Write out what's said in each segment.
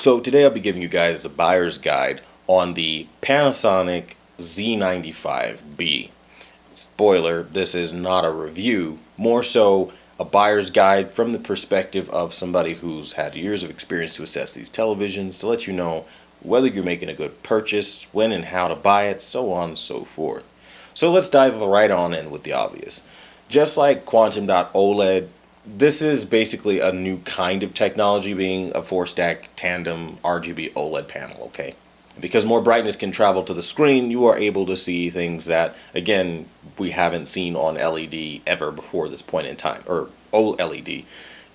So today I'll be giving you guys a buyer's guide on the Panasonic Z95B. Spoiler, this is not a review, more so a buyer's guide from the perspective of somebody who's had years of experience to assess these televisions, to let you know whether you're making a good purchase, when and how to buy it, so on and so forth. So let's dive right on in with the obvious. Just like Quantum.OLED, this is basically a new kind of technology, being a 4-stack tandem RGB OLED panel, okay? Because more brightness can travel to the screen, you are able to see things that, again, we haven't seen on LED ever before this point in time, or OLED,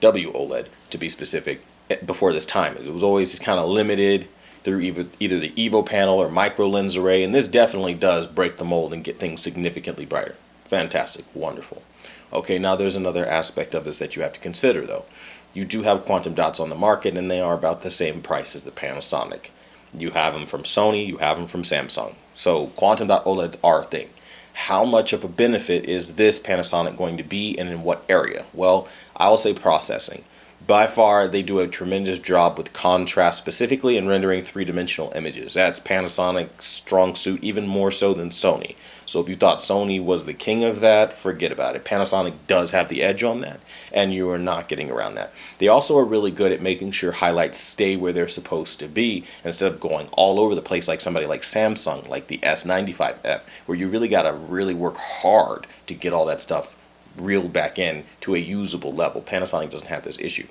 WOLED to be specific, before this time. It was always just kind of limited through either the EVO panel or micro lens array, and this definitely does break the mold and get things significantly brighter. Fantastic, wonderful. Okay, now there's another aspect of this that you have to consider though. You do have quantum dots on the market, and they are about the same price as the Panasonic. You have them from Sony, you have them from Samsung. So quantum dot OLEDs are a thing. How much of a benefit is this Panasonic going to be, and in what area? Well, I'll say processing. By far, they do a tremendous job with contrast, specifically in rendering three-dimensional images. That's Panasonic's strong suit, even more so than Sony. So if you thought Sony was the king of that, forget about it. Panasonic does have the edge on that, and you are not getting around that. They also are really good at making sure highlights stay where they're supposed to be, instead of going all over the place like somebody like Samsung, like the S95F, where you really got to really work hard to get all that stuff reeled back in to a usable level. Panasonic doesn't have this issue.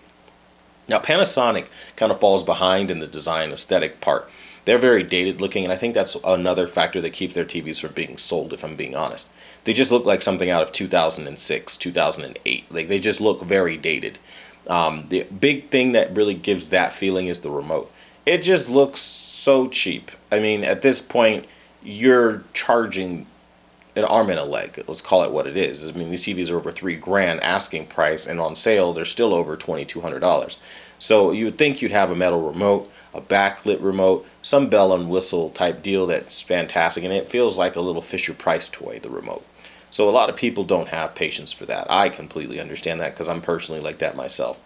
Now Panasonic kind of falls behind in the design aesthetic part. They're very dated looking, and I think that's another factor that keeps their TVs from being sold, if I'm being honest. They just look like something out of 2006, 2008. Like, they just look very dated. The big thing that really gives that feeling is the remote. It just looks so cheap. I mean, at this point, you're charging an arm and a leg. Let's call it what it is. I mean, these TVs are over $3,000 asking price, and on sale they're still over $2,200. So you would think you'd have a metal remote, a backlit remote, some bell and whistle type deal that's fantastic, and it feels like a little Fisher-Price toy, the remote. So a lot of people don't have patience for that. I completely understand that, because I'm personally like that myself.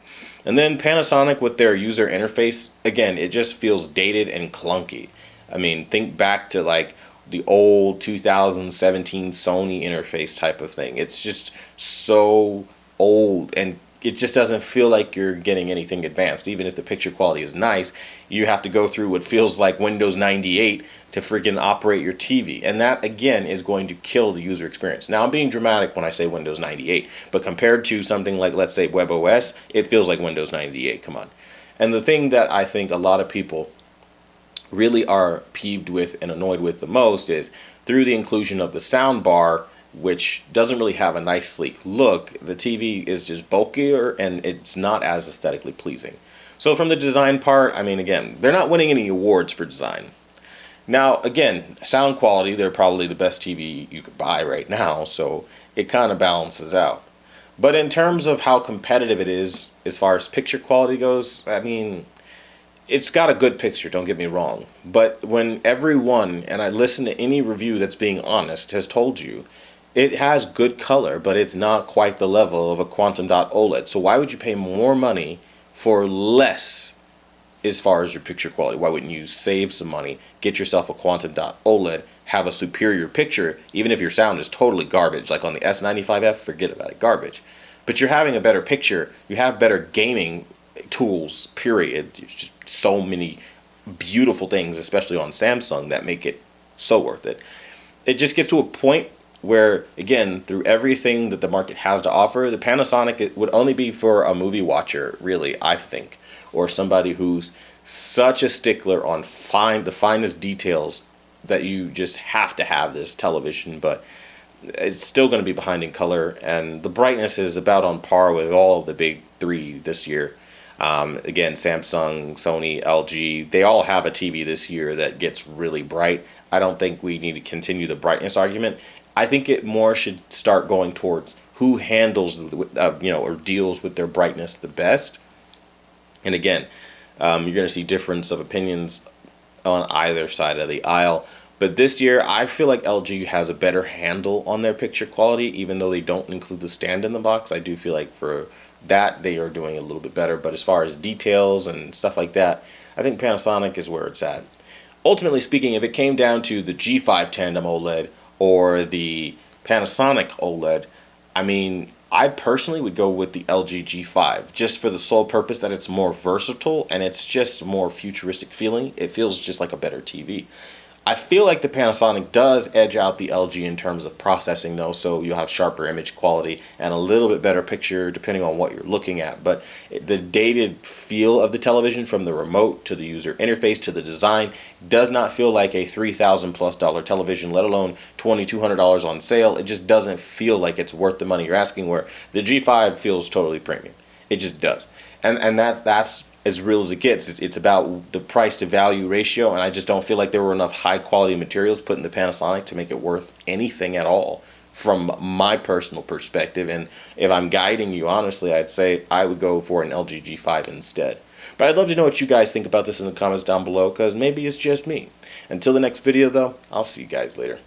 And then Panasonic with their user interface, again, it just feels dated and clunky. I mean, think back to like the old 2017 Sony interface type of thing. It's just so old, and it just doesn't feel like you're getting anything advanced. Even if the picture quality is nice, you have to go through what feels like Windows 98 to freaking operate your TV. And that, again, is going to kill the user experience. Now, I'm being dramatic when I say Windows 98, but compared to something like, let's say, WebOS, it feels like Windows 98. Come on. And the thing that I think a lot of people really are peeved with and annoyed with the most is through the inclusion of the sound bar, which doesn't really have a nice sleek look, the TV is just bulkier and it's not as aesthetically pleasing. So from the design part, I mean, again, they're not winning any awards for design. Now, again, sound quality, they're probably the best TV you could buy right now, so it kind of balances out. But in terms of how competitive it is as far as picture quality goes, I mean, it's got a good picture, don't get me wrong. But when everyone, and I listen to any review that's being honest, has told you, it has good color, but it's not quite the level of a Quantum Dot OLED. So why would you pay more money for less as far as your picture quality? Why wouldn't you save some money, get yourself a Quantum Dot OLED, have a superior picture, even if your sound is totally garbage, like on the S95F, forget about it, garbage. But you're having a better picture, you have better gaming tools, period. There's just so many beautiful things, especially on Samsung, that make it so worth it. It just gets to a point where, again, through everything that the market has to offer, the Panasonic, it would only be for a movie watcher, really, I think, or somebody who's such a stickler on the finest details that you just have to have this television. But it's still going to be behind in color, and the brightness is about on par with all of the big three this year. Again, Samsung, Sony, LG, they all have a TV this year that gets really bright. I don't think we need to continue the brightness argument. I think it more should start going towards who handles, or deals with their brightness the best. And again, you're going to see difference of opinions on either side of the aisle. But this year, I feel like LG has a better handle on their picture quality, even though they don't include the stand in the box. I do feel like for that they are doing a little bit better. But as far as details and stuff like that, I think Panasonic is where it's at. Ultimately speaking, if it came down to the G5 tandem OLED or the Panasonic OLED, I mean, I personally would go with the LG G5 just for the sole purpose that it's more versatile and it's just more futuristic feeling. It feels just like a better TV. I feel like the Panasonic does edge out the LG in terms of processing though, so you'll have sharper image quality and a little bit better picture depending on what you're looking at. But the dated feel of the television, from the remote to the user interface to the design, does not feel like a $3,000+ television, let alone $2,200 on sale. It just doesn't feel like it's worth the money you're asking, where the G5 feels totally premium. It just does. And that's as real as it gets. It's about the price to value ratio, and I just don't feel like there were enough high quality materials put in the Panasonic to make it worth anything at all from my personal perspective. And if I'm guiding you, honestly, I'd say I would go for an LG G5 instead. But I'd love to know what you guys think about this in the comments down below, because maybe it's just me. Until the next video though, I'll see you guys later.